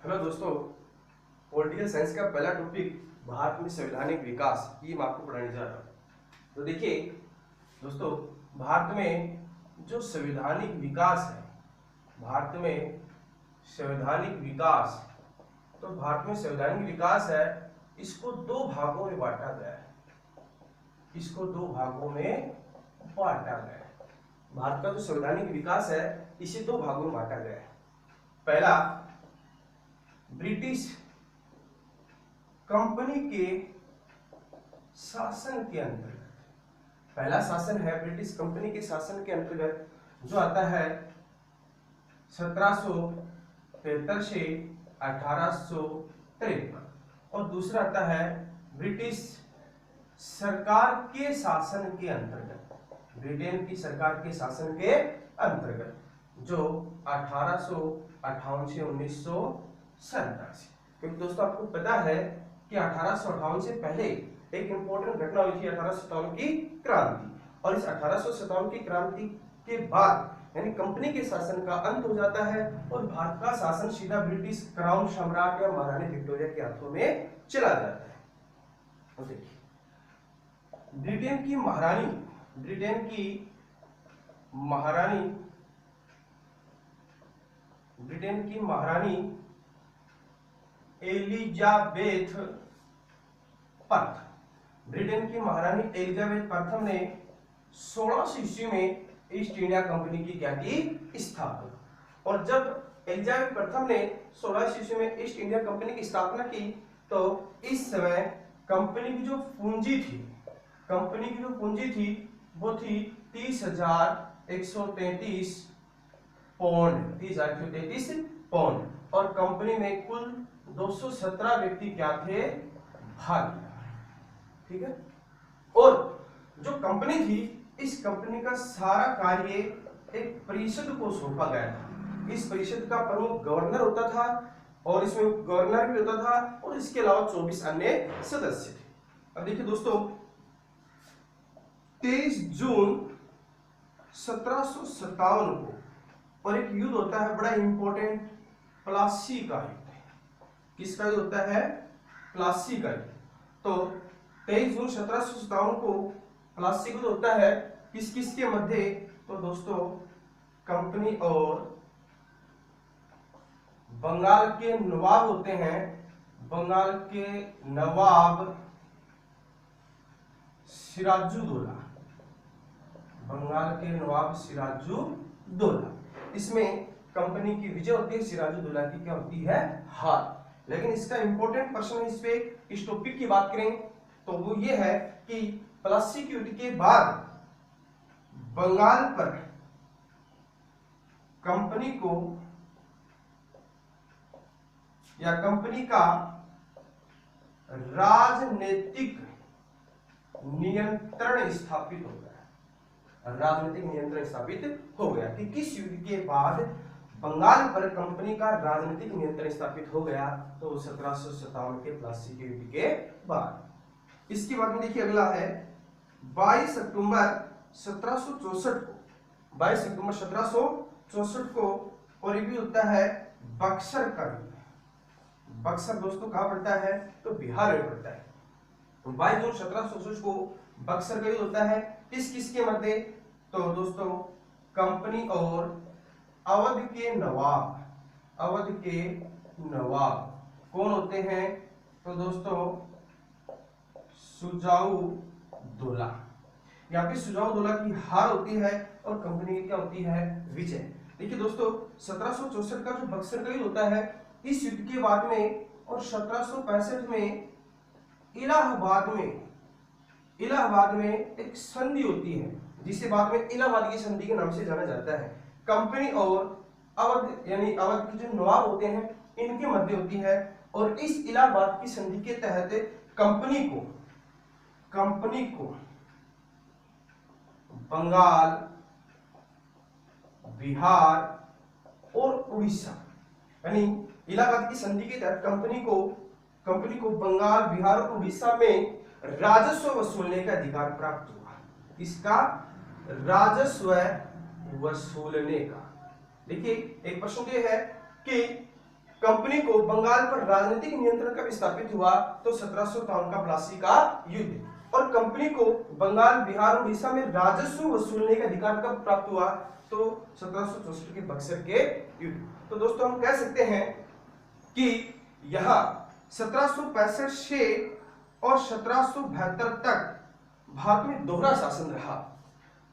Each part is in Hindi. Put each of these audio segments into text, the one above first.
हेलो दोस्तों, पॉलिटिकल साइंस का पहला टॉपिक भारत में संवैधानिक विकास, ये मैं आपको पढ़ाने जा रहा हूँ। तो देखिए दोस्तों, भारत में जो संवैधानिक विकास है, भारत में संवैधानिक विकास, तो भारत में संवैधानिक विकास है, इसको दो भागों में बांटा गया है। इसको दो भागों में बांटा गया है। भारत का जो संवैधानिक विकास है, इसे दो भागों में बांटा गया है। पहला, ब्रिटिश कंपनी के शासन के अंतर्गत, पहला शासन है ब्रिटिश कंपनी के शासन के अंतर्गत, जो आता है 1773 से 1853, और दूसरा आता है ब्रिटिश सरकार के शासन के अंतर्गत, ब्रिटेन की सरकार के शासन के अंतर्गत, जो 1858 से 1947। क्योंकि दोस्तों आपको पता है कि 1858 से पहले एक इंपॉर्टेंट घटना हुई थी, 1857 की क्रांति, और इस 1857 की क्रांति के बाद यानी कंपनी के शासन का अंत हो जाता है और भारत का शासन सीधा ब्रिटिश क्राउन सम्राट या महारानी विक्टोरिया के हाथों में चला जाता है। तो देखिए, ब्रिटेन की महारानी एलिजाबेथ प्रथम, ब्रिटेन की महारानी एलिजाबेथ प्रथम ने 1600 ईस्वी में ईस्ट इंडिया कंपनी की क्या की स्थापना। और जब एलिजाबेथ प्रथम ने 1600 ईस्वी में ईस्ट इंडिया कंपनी की स्थापना की, तो इस समय कंपनी की जो पूंजी थी वो थी 30,133 पौंड, 30,133 पौंड, और कंपनी में कुल 217 व्यक्ति क्या थे, भाग। ठीक है। और जो कंपनी थी, इस कंपनी का सारा कार्य एक परिषद को सौंपा गया था। इस परिषद का प्रमुख गवर्नर होता था, और इसमें गवर्नर भी होता था, और इसके अलावा 24 अन्य सदस्य थे। अब देखिए दोस्तों, 23 जून 1757 को और एक युद्ध होता है बड़ा इंपॉर्टेंट, प्लासी का युद्ध। किसका युद्ध होता है? प्लासी का युद्ध। तो 23 जून 1757 को प्लासी युद्ध होता है। किस किस के मध्य? तो दोस्तों, कंपनी और बंगाल के नवाब होते हैं, बंगाल के नवाब सिराजुद्दौला, बंगाल के नवाब सिराजुद्दौला। इसमें कंपनी की विजय होती है, सिराजुद्दौला की क्या होती है? हार। लेकिन इसका इंपॉर्टेंट प्रश्न इस पे, इस टॉपिक की बात करें तो वो ये है कि प्लासी के युद्ध के बाद बंगाल पर कंपनी को या कंपनी का राजनीतिक नियंत्रण स्थापित हो गया। राजनीतिक नियंत्रण स्थापित हो गया कि किस युद्ध के बाद बंगाल पर कंपनी का राजनीतिक नियंत्रण स्थापित हो गया? तो 1757 के प्लासी के युद्ध के बाद। इसके बाद में देखिए अगला है 22 अक्टूबर 1764 को, 22 अक्टूबर 1764 को, और ये भी होता है बक्सर का युद्ध। बक्सर दोस्तों कहां पड़ता है? तो बिहार में पड़ता है। तो 22 जून 1764 को बक्सर का युद्ध होता है। किस किस के मध्य? तो दोस्तों, कंपनी और अवध के नवाब कौन होते हैं? तो दोस्तों, सुजाउद्दौला। यहाँ पे सुजाउद्दौला की हार होती है और कंपनी की क्या होती है? विजय। देखिए दोस्तों, 1764 का जो बक्सर का युद्ध होता है, इस युद्ध के बाद में और 1765 में इलाहाबाद में एक संधि होती है, जिसे बाद में इलाहाबाद की संधि के नाम से जाना जाता है। कंपनी और अवध यानी अवध के जो नवाब होते हैं, इनके मध्य होती है, और इस इलाहाबाद की संधि के तहत कंपनी को बंगाल, बिहार और उड़ीसा, यानी इलाहाबाद की संधि के तहत कंपनी को बंगाल, बिहार और उड़ीसा में राजस्व वसूलने का अधिकार प्राप्त हुआ। इसका राजस्व वसूलने का। देखिए, एक प्रश्न ये है कि कंपनी को बंगाल पर राजनीतिक नियंत्रण कब स्थापित हुआ? तो 1757 का प्लासी का युद्ध। और कंपनी को बंगाल, बिहार और उड़ीसा में राजस्व वसूलने का अधिकार कब प्राप्त हुआ? तो 1764 के बक्सर के युद्ध। तो दोस्तों हम कह सकते हैं कि यहाँ 1765 से और 1772 तक भारत में दोहरा शासन रहा।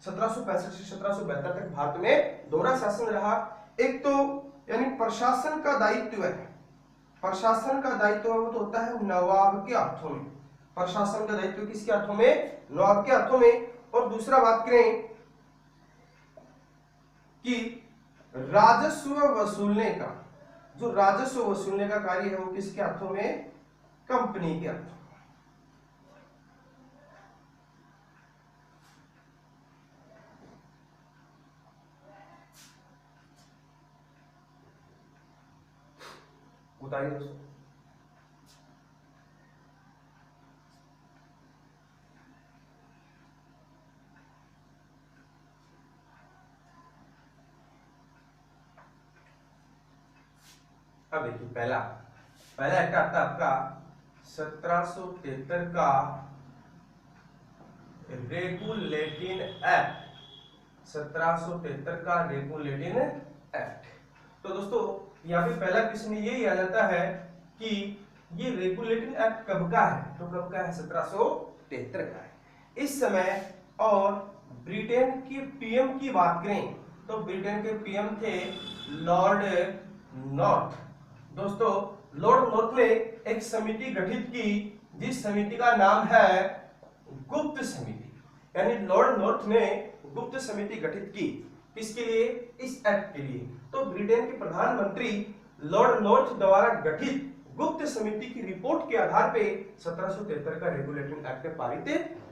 1765 से 1772 तक भारत में दोहरा शासन रहा। एक तो यानी प्रशासन का दायित्व है, प्रशासन का दायित्व वो तो होता है नवाब के हाथों में। प्रशासन का दायित्व किसके हाथों में? नवाब के हाथों में। और दूसरा बात करें कि राजस्व वसूलने का, जो राजस्व वसूलने का कार्य है वो किसके हाथों में? कंपनी के हाथों में। बताइए दोस्तों। अब देखिए पहला एक्ट आता है आपका 1773 का रेगुलेटिंग एक्ट। 1773 का रेगुलेटिंग एक्ट। तो दोस्तों यहाँ पे पहला क्वेश्चन ये आ जाता है कि ये रेगुलेटिंग एक्ट कब का है? तो कब का है? 1773 का है इस समय। और ब्रिटेन के पीएम की बात करें तो ब्रिटेन के पीएम थे लॉर्ड नॉर्थ। दोस्तों लॉर्ड नॉर्थ ने एक समिति गठित की जिस समिति का नाम है गुप्त समिति। यानी लॉर्ड नॉर्थ ने गुप्त समिति गठित की किसके लिए? इस एक्ट के लिए। तो ब्रिटेन के प्रधानमंत्री लॉर्ड नॉर्थ द्वारा गठित गुप्त समिति की रिपोर्ट के आधार पे 1773 का रेगुलेटिंग एक्ट पारित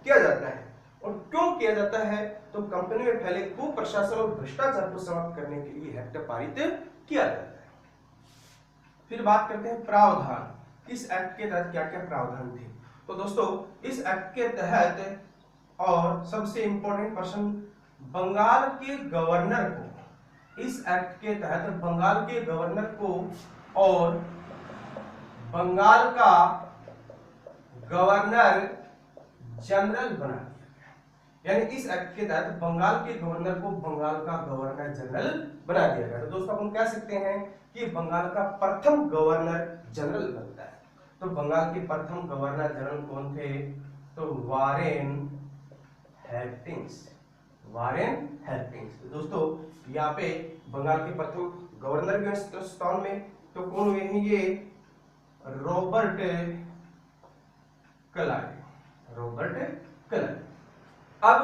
किया जाता है। और क्यों किया जाता है? तो कंपनी में फैले कुप्रशासन और भ्रष्टाचार को समाप्त करने के लिए एक्ट पारित किया जाता है। फिर बात करते हैं प्रावधान। इस एक्ट के तहत क्या क्या प्रावधान थे? तो दोस्तों इस एक्ट के तहत, और सबसे इंपॉर्टेंट पर्सन, बंगाल के गवर्नर को, इस एक्ट के तहत बंगाल के गवर्नर को और बंगाल का गवर्नर जनरल बना दिया गया। यानी इस एक्ट के तहत बंगाल के गवर्नर को बंगाल का गवर्नर जनरल बना दिया गया। तो दोस्तों हम कह सकते हैं कि बंगाल का प्रथम गवर्नर जनरल बनता है। तो बंगाल के प्रथम गवर्नर जनरल कौन थे? तो वारेन हेस्टिंग्स। Warren Hastings. तो दोस्तों यहाँ पे बंगाल के प्रथम गवर्नर भी स्थान में तो कौन हुए हैं? ये रॉबर्ट क्लाइव। Robert Clive. अब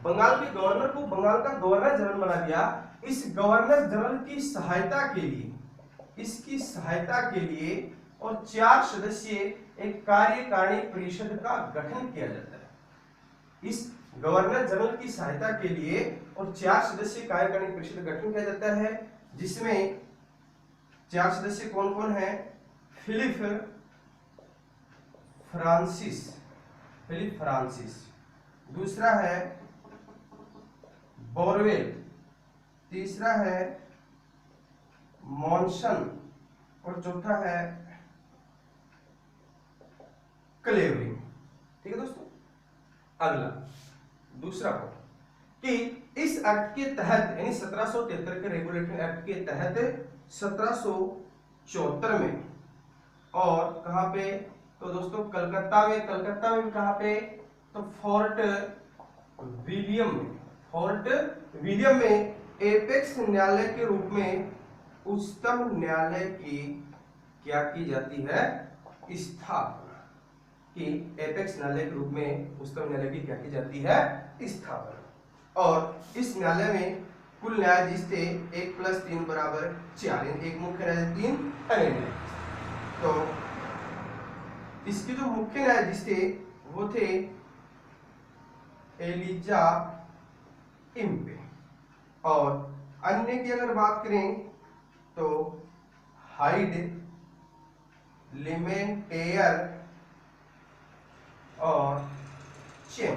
बंगाल के गवर्नर को बंगाल का गवर्नर जनरल बना दिया। इस गवर्नर जनरल की सहायता के लिए, इसकी सहायता के लिए और 4 सदस्यीय एक कार्यकारिणी परिषद का गठन किया जाता है। इस गवर्नर जनरल की सहायता के लिए और 4 सदस्यीय कार्यकारिणी परिषद का गठन किया जाता है, जिसमें 4 सदस्य कौन कौन है? फिलिप फ्रांसिस, दूसरा है बोरवेल, तीसरा है मॉनसन और चौथा है क्लेवरिंग। ठीक है दोस्तों। अगला दूसरा पॉइंट कि इस एक्ट के तहत यानी 1773 के रेगुलेटिंग एक्ट के तहत 1774 में और कहां पे? तो दोस्तों कलकत्ता में कहां पे? तो फोर्ट विलियम में एपेक्स न्यायालय के रूप में उच्चतम न्यायालय की क्या की जाती है? स्थापना। कि एपेक्स न्यायालय के रूप में उच्चतम न्यायालय की क्या की जाती है? स्थापना। और इस न्यायालय में कुल न्यायाधीश थे 1 + 3 = 4, एक मुख्य न्यायाधीश 3 अन्य न्यायाधीश। तो इसके जो मुख्य न्यायाधीश थे वो थे एलिजा इम्पे। और अन्य की अगर बात करें तो हाइड, लिमेंटेयर और चेम।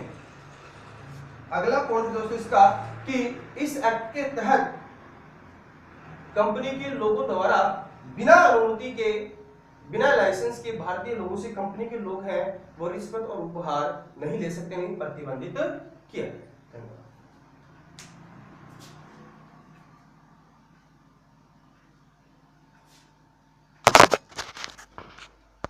अगला पॉइंट दोस्तों इसका कि इस एक्ट के तहत कंपनी के लोगों द्वारा बिना अनुमति के, बिना लाइसेंस के भारतीय लोगों से कंपनी के लोग हैं वो रिश्वत और उपहार नहीं ले सकते, नहीं प्रतिबंधित किया। धन्यवाद।